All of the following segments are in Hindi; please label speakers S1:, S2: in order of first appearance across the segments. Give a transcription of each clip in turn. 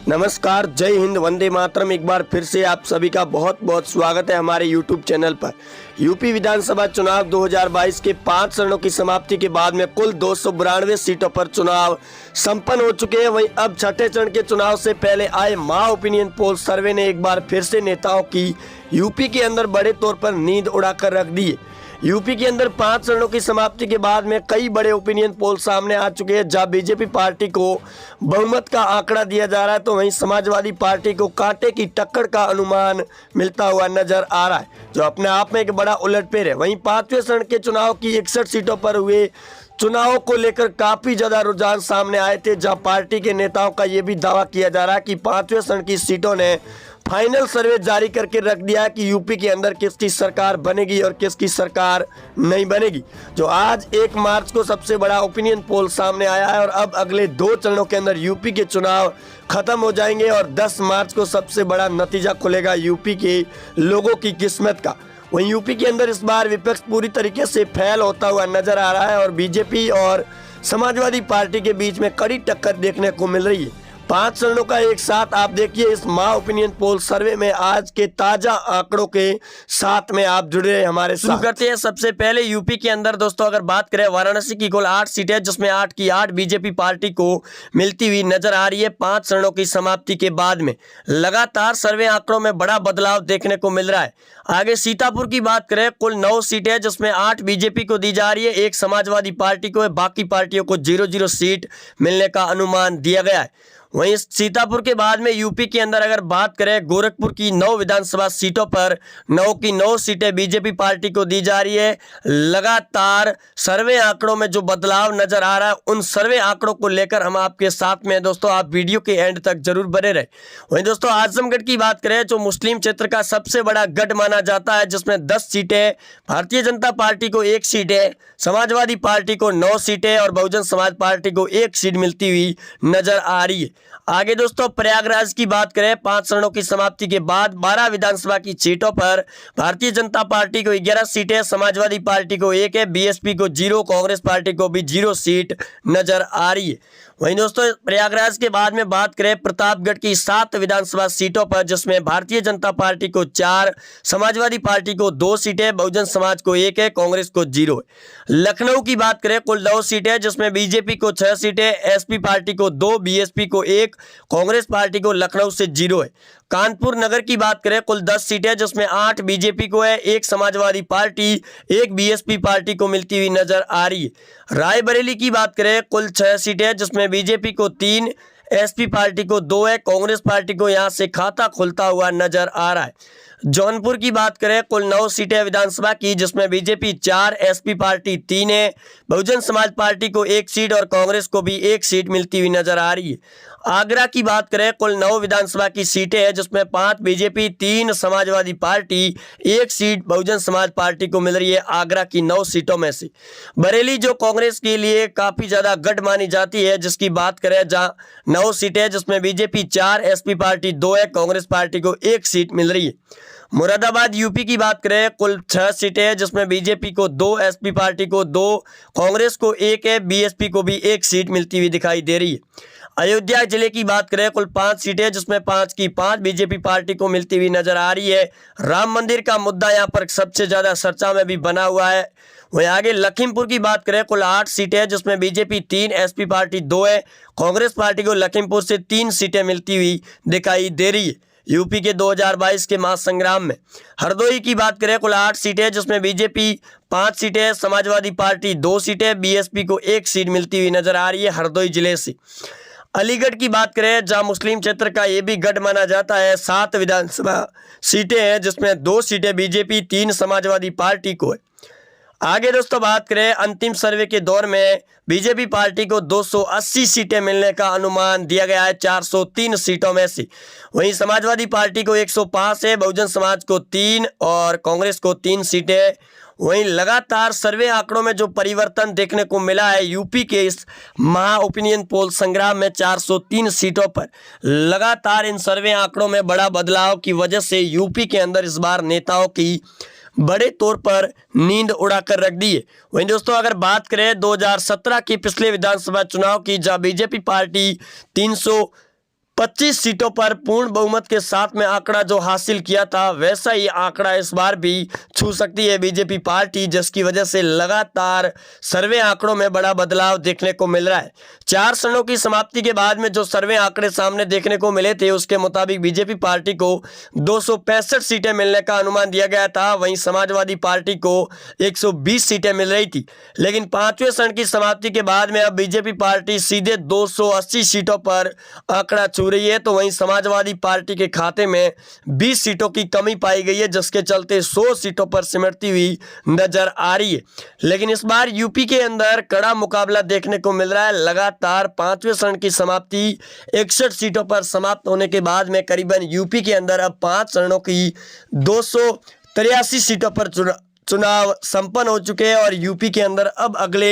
S1: नमस्कार, जय हिंद, वंदे मातरम। एक बार फिर से आप सभी का बहुत बहुत स्वागत है हमारे यूट्यूब चैनल पर। यूपी विधानसभा चुनाव 2022 के 5 चरणों की समाप्ति के बाद में कुल 292 सीटों पर चुनाव संपन्न हो चुके हैं। वहीं अब छठे चरण के चुनाव से पहले आए माह ओपिनियन पोल सर्वे ने एक बार फिर से नेताओं की यूपी के अंदर बड़े तौर पर नींद उड़ाकर रख दी है। यूपी के अंदर 5 चरणों की समाप्ति के बाद में कई बड़े ओपिनियन पोल सामने आ चुके हैं, जहां बीजेपी पार्टी को बहुमत का आंकड़ा दिया जा रहा है, तो वहीं समाजवादी पार्टी को कांटे की टक्कर का अनुमान मिलता हुआ नजर आ रहा है, जो अपने आप में एक बड़ा उलटफेर है। वहीं 5वें चरण के चुनाव की 61 सीटों पर हुए चुनावों को लेकर काफी ज्यादा रुझान सामने आए थे, जहां पार्टी के नेताओं का यह भी दावा किया जा रहा है कि 5वें चरण की सीटों ने फाइनल सर्वे जारी करके रख दिया है कि यूपी के अंदर किसकी सरकार बनेगी और किसकी सरकार नहीं बनेगी। जो आज 1 मार्च को सबसे बड़ा ओपिनियन पोल सामने आया है और अब अगले 2 चरणों के अंदर यूपी के चुनाव खत्म हो जाएंगे और 10 मार्च को सबसे बड़ा नतीजा खुलेगा यूपी के लोगों की किस्मत का। वहीं यूपी के अंदर इस बार विपक्ष पूरी तरीके से फेल होता हुआ नजर आ रहा है और बीजेपी और समाजवादी पार्टी के बीच में कड़ी टक्कर देखने को मिल रही है। 5 चरणों का एक साथ आप देखिए इस माह ओपिनियन पोल सर्वे में आज के ताजा आंकड़ों के साथ में आप जुड़े रहे हमारे साथ। शुरू करते हैं सबसे पहले यूपी के अंदर दोस्तों, अगर बात करें वाराणसी की कुल 8 सीटें, जिसमें 8 की 8 बीजेपी पार्टी को मिलती हुई नजर आ रही है। 5 चरणों की समाप्ति के बाद में लगातार सर्वे आंकड़ों में बड़ा बदलाव देखने को मिल रहा है। आगे सीतापुर की बात करें, कुल 9 सीटें, जिसमें 8 बीजेपी को दी जा रही है, 1 समाजवादी पार्टी को है, बाकी पार्टियों को 0-0 सीट मिलने का अनुमान दिया गया है। वहीं सीतापुर के बाद में यूपी के अंदर अगर बात करें, गोरखपुर की 9 विधानसभा सीटों पर 9 की 9 सीटें बीजेपी पार्टी को दी जा रही है। लगातार सर्वे आंकड़ों में जो बदलाव नजर आ रहा है, उन सर्वे आंकड़ों को लेकर हम आपके साथ में दोस्तों, आप वीडियो के एंड तक जरूर बने रहे। वहीं दोस्तों आजमगढ़ की बात करें, जो मुस्लिम क्षेत्र का सबसे बड़ा गढ़ माना जाता है, जिसमें 10 सीटें, भारतीय जनता पार्टी को 1 सीट है, समाजवादी पार्टी को 9 सीटें और बहुजन समाज पार्टी को 1 सीट मिलती हुई नजर आ रही है। आगे दोस्तों प्रयागराज की बात करें, 5 चरणों की समाप्ति के बाद 12 विधानसभा की सीटों पर भारतीय जनता पार्टी को 11 सीटें, समाजवादी पार्टी को 1 है, बीएसपी को 0, कांग्रेस पार्टी को भी 0 सीट नजर आ रही है। वहीं दोस्तों प्रयागराज के बाद में बात करें प्रतापगढ़ की 7 विधानसभा सीटों पर, जिसमें भारतीय जनता पार्टी को 4, समाजवादी पार्टी को 2 सीटें, बहुजन समाज को 1 है, कांग्रेस को 0 है। लखनऊ की बात करें, कुल 9 सीटें, जिसमें बीजेपी को 6 सीटें, एसपी पार्टी को 2, बीएसपी को 1, कांग्रेस पार्टी को लखनऊ से 0 है। कानपुर नगर की बात करें, कुल 10 सीटें, जिसमें 8 बीजेपी को है, 1 समाजवादी पार्टी, 1 बीएसपी पार्टी को मिलती हुई नजर आ रही है। रायबरेली की बात करें, कुल 6 सीटें, जिसमें बीजेपी को 3, एसपी पार्टी को 2 है, कांग्रेस पार्टी को यहां से खाता खुलता हुआ नजर आ रहा है। जौनपुर की बात करें, कुल 9 सीटें विधानसभा की, जिसमें बीजेपी 4, एसपी पार्टी 3 है, बहुजन समाज पार्टी को 1 सीट और कांग्रेस को भी 1 सीट मिलती हुई नजर आ रही है। आगरा की बात करें, कुल 9 विधानसभा की सीटें हैं, जिसमें 5 BJP, 3 Samajwadi party, 1 seat Bahujan Samaj party को मिल रही है आगरा की 9 सीटों में से। बरेली जो कांग्रेस के लिए काफी ज्यादा गढ़ मानी जाती है, जिसकी बात करें, जहां 9 सीटें, जिसमें बीजेपी 4, एसपी पार्टी 2 है, कांग्रेस पार्टी को 1 सीट मिल रही है। मुरादाबाद यूपी की बात करें, कुल 6 सीटें, जिसमें बीजेपी को 2, एसपी पार्टी को 2, कांग्रेस को 1 है, बीएसपी को भी 1 सीट मिलती हुई दिखाई दे रही है। अयोध्या जिले की बात करें, कुल 5 सीटें, जिसमें 5 की 5 बीजेपी पार्टी को मिलती हुई नजर आ रही है। राम मंदिर का मुद्दा यहां पर सबसे ज्यादा चर्चा में भी बना हुआ है। वहीं आगे लखीमपुर की बात करें, कुल 8 सीटें, जिसमें बीजेपी 3, एसपी पार्टी 2 है, कांग्रेस पार्टी को लखीमपुर से 3 सीटें मिलती हुई दिखाई दे रही है यूपी के 2022 के महासंग्राम में। हरदोई की बात करें, कुल 8 सीटें, जिसमें बीजेपी 5 सीटें, समाजवादी पार्टी 2 सीटें, बीएसपी को 1 सीट मिलती हुई नजर आ रही है हरदोई जिले से। अलीगढ़ की बात करें, जहां मुस्लिम क्षेत्र का ये भी गढ़ माना जाता है, 7 विधानसभा सीटें हैं, जिसमें 2 सीटें बीजेपी, 3 समाजवादी पार्टी को है। आगे दोस्तों बात करें, अंतिम सर्वे के दौर में बीजेपी पार्टी को 280 सीटें मिलने का अनुमान दिया गया है 403 सीटों में से। वहीं समाजवादी पार्टी को 105 है, बहुजन समाज को 3 और कांग्रेस को 3 सीटें। वहीं लगातार सर्वे आंकड़ों में जो परिवर्तन देखने को मिला है यूपी के इस महा ओपिनियन पोल संग्राम में 403 सीटों पर लगातार इन सर्वे आंकड़ों में बड़ा बदलाव की वजह से यूपी के अंदर इस बार नेताओं की बड़े तौर पर नींद उड़ाकर रख दी है। वहीं दोस्तों अगर बात करें 2017 के पिछले विधानसभा चुनाव की, जहां बीजेपी पार्टी 25 सीटों पर पूर्ण बहुमत के साथ में आंकड़ा जो हासिल किया था वैसा ही आंकड़ा इस बार भी छू सकती है बीजेपी पार्टी, जिसकी वजह से लगातार सर्वे आंकड़ों में बड़ा बदलाव देखने को मिल रहा है। 4 चरणों की समाप्ति के बाद में जो सर्वे आंकड़े सामने देखने को मिले थे उसके मुताबिक बीजेपी पार्टी को 265 सीटें मिलने का अनुमान दिया गया था, वहीं समाजवादी पार्टी को 120 सीटें मिल रही थी। लेकिन 5वें चरण की समाप्ति के बाद में अब बीजेपी पार्टी सीधे 280 सीटों पर आंकड़ा छू रही है, तो वहीं समाजवादी पार्टी के खाते में 20 सीटों की कमी पाई गई है, जिसके चलते 100 सीटों पर सिमटती हुई नजर आ रही है। लेकिन इस बार यूपी के अंदर कड़ा मुकाबला देखने को मिल रहा है। लगातार 5वें चरण की समाप्ति 61 सीटों पर समाप्त होने के बाद में करीबन यूपी के अंदर अब 5 चरणों की 283 सीटों पर चुनाव संपन्न हो चुके हैं और यूपी के अंदर अब अगले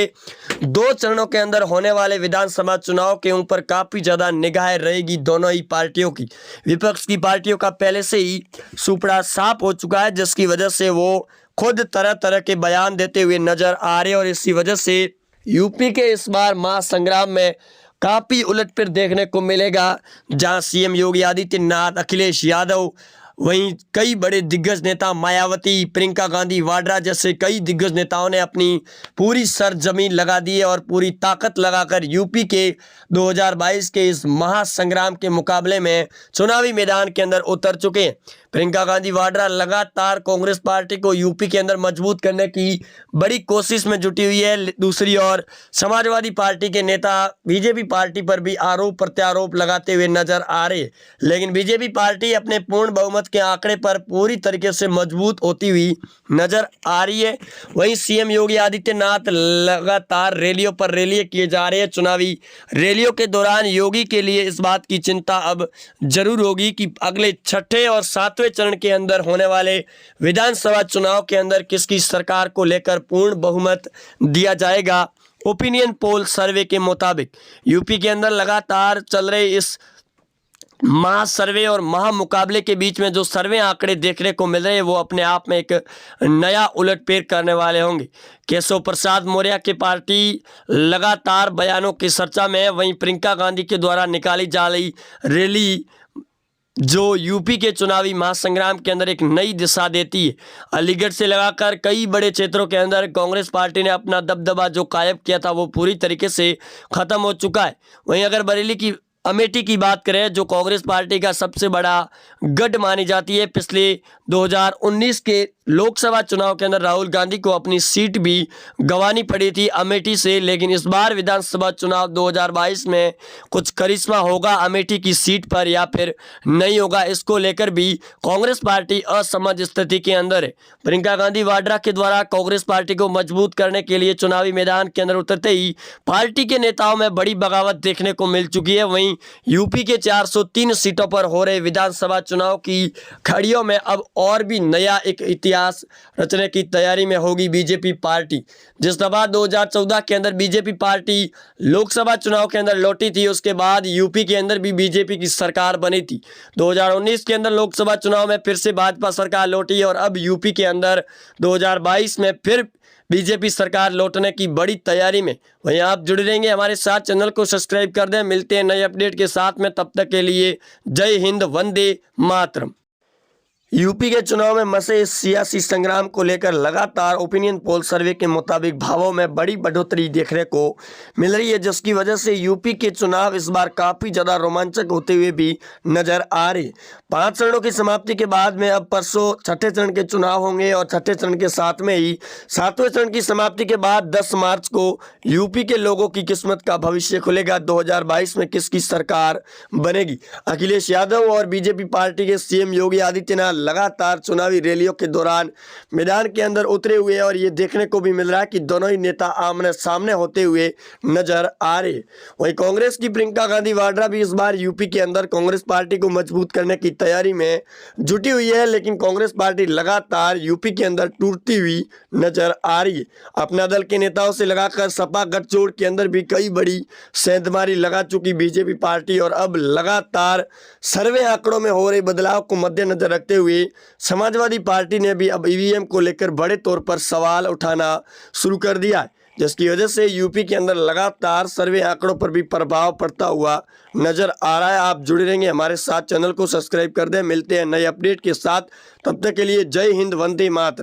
S1: 2 चरणों के अंदर होने वाले विधानसभा चुनाव के ऊपर काफ़ी ज़्यादा निगाहें रहेगी दोनों ही पार्टियों की। विपक्ष की पार्टियों का पहले से ही सुपड़ा साफ हो चुका है, जिसकी वजह से वो खुद तरह तरह के बयान देते हुए नजर आ रहे हैं और इसी वजह से यूपी के इस बार महासंग्राम में काफ़ी उलटफेर देखने को मिलेगा, जहां सीएम योगी आदित्यनाथ, अखिलेश यादव, वहीं कई बड़े दिग्गज नेता मायावती, प्रियंका गांधी वाड्रा जैसे कई दिग्गज नेताओं ने अपनी पूरी सरजमीन लगा दी है और पूरी ताकत लगाकर यूपी के 2022 के इस महासंग्राम के मुकाबले में चुनावी मैदान के अंदर उतर चुके हैं। प्रियंका गांधी वाड्रा लगातार कांग्रेस पार्टी को यूपी के अंदर मजबूत करने की बड़ी कोशिश में जुटी हुई है। दूसरी ओर समाजवादी पार्टी के नेता बीजेपी पार्टी पर भी आरोप प्रत्यारोप लगाते हुए नजर आ रहे हैं, लेकिन बीजेपी पार्टी अपने पूर्ण बहुमत के आंकड़े पर पूरी तरीके से मजबूत होती हुई नजर आ रही है। वहीं सीएम योगी आदित्यनाथ लगातार रैलियों पर रैली किए जा रहे हैं। चुनावी रैलियों के दौरान योगी के लिए इस बात की चिंता अब जरूर होगी कि अगले 6ठे और 7वें चरण के अंदर होने वाले विधानसभा चुनाव के अंदर किसकी सरकार को लेकर पूर्ण बहुमत दिया जाएगा। ओपिनियन पोल सर्वे के मुताबिक यूपी के अंदर लगातार चल रहे इस महा सर्वे और महा मुकाबले के बीच में जो सर्वे आंकड़े देखने को मिल रहे हैं वो अपने आप में एक नया उलटफेर करने वाले होंगे। केशव प्रसाद मौर्य की पार्टी लगातार बयानों की चर्चा में है, वहीं प्रियंका गांधी के द्वारा निकाली जा रही रैली जो यूपी के चुनावी महासंग्राम के अंदर एक नई दिशा देती है। अलीगढ़ से लगाकर कई बड़े क्षेत्रों के अंदर कांग्रेस पार्टी ने अपना दबदबा जो कायम किया था वो पूरी तरीके से खत्म हो चुका है। वहीं अगर बरेली की अमेठी की बात करें जो कांग्रेस पार्टी का सबसे बड़ा गढ़ मानी जाती है, पिछले 2019 के लोकसभा चुनाव के अंदर राहुल गांधी को अपनी सीट भी गंवानी पड़ी थी अमेठी से, लेकिन इस बार विधानसभा चुनाव 2022 में कुछ करिश्मा होगा अमेठी की सीट पर या फिर नहीं होगा, इसको लेकर भी कांग्रेस पार्टी असमंजस स्थिति के अंदर है। प्रियंका गांधी वाड्रा के द्वारा कांग्रेस पार्टी को मजबूत करने के लिए चुनावी मैदान के अंदर उतरते ही पार्टी के नेताओं में बड़ी बगावत देखने को मिल चुकी है। वहीं यूपी के 403 सीटों पर हो रहे विधानसभा चुनाव की खड़ियों में अब और भी नया एक इतिहास रचने की तैयारी में होगी बीजेपी पार्टी। जिस दफा 2014 के अंदर बीजेपी पार्टी लोकसभा चुनाव के अंदर लौटी थी, उसके बाद यूपी के अंदर भी बीजेपी की सरकार बनी थी। 2019 के अंदर लोकसभा चुनाव में फिर से भाजपा सरकार लौटी और अब यूपी के अंदर 2022 में फिर बीजेपी सरकार लौटने की बड़ी तैयारी में। वहीं आप जुड़े रहेंगे हमारे साथ, चैनल को सब्सक्राइब कर दें। मिलते हैं नए अपडेट के साथ में, तब तक के लिए जय हिंद, वंदे मातरम। यूपी के चुनाव में मसे इस सियासी संग्राम को लेकर लगातार ओपिनियन पोल सर्वे के मुताबिक भावों में बड़ी बढ़ोतरी देखने को मिल रही है, जिसकी वजह से यूपी के चुनाव इस बार काफ़ी ज़्यादा रोमांचक होते हुए भी नजर आ रहे। 5 चरणों की समाप्ति के बाद में अब परसों 6ठे चरण के चुनाव होंगे और 6ठे चरण के साथ में ही 7वें चरण की समाप्ति के बाद 10 मार्च को यूपी के लोगों की किस्मत का भविष्य खुलेगा। 2022 में किसकी सरकार बनेगी। अखिलेश यादव और बीजेपी पार्टी के सीएम योगी आदित्यनाथ लगातार चुनावी रैलियों के दौरान मैदान के अंदर उतरे हुए और ये देखने को भी मिल रहा है कि दोनों ही नेता आमने सामने होते हुए नजर आ रहे। वहीं कांग्रेस की प्रियंका गांधी वाड्रा भी इस बार यूपी के अंदर कांग्रेस पार्टी को मजबूत करने की तैयारी में जुटी हुई है, लेकिन कांग्रेस पार्टी लगातार यूपी के अंदर टूटती हुई नजर आ रही है। अपना दल के नेताओं से लगाकर सपा गठजोड़ के अंदर भी कई बड़ी सेंधमारी लगा चुकी बीजेपी पार्टी और अब लगातार सर्वे आंकड़ों में हो रहे बदलाव को मद्देनजर रखते हुए समाजवादी पार्टी ने भी अब ईवीएम को लेकर बड़े तौर पर सवाल उठाना शुरू कर दिया है। जिसकी वजह से यूपी के अंदर लगातार सर्वे आंकड़ों पर भी प्रभाव पड़ता हुआ नजर आ रहा है। आप जुड़े रहेंगे हमारे साथ, चैनल को सब्सक्राइब कर दें। मिलते हैं नए अपडेट के साथ, तब तक के लिए जय हिंद, वंदे मातरम।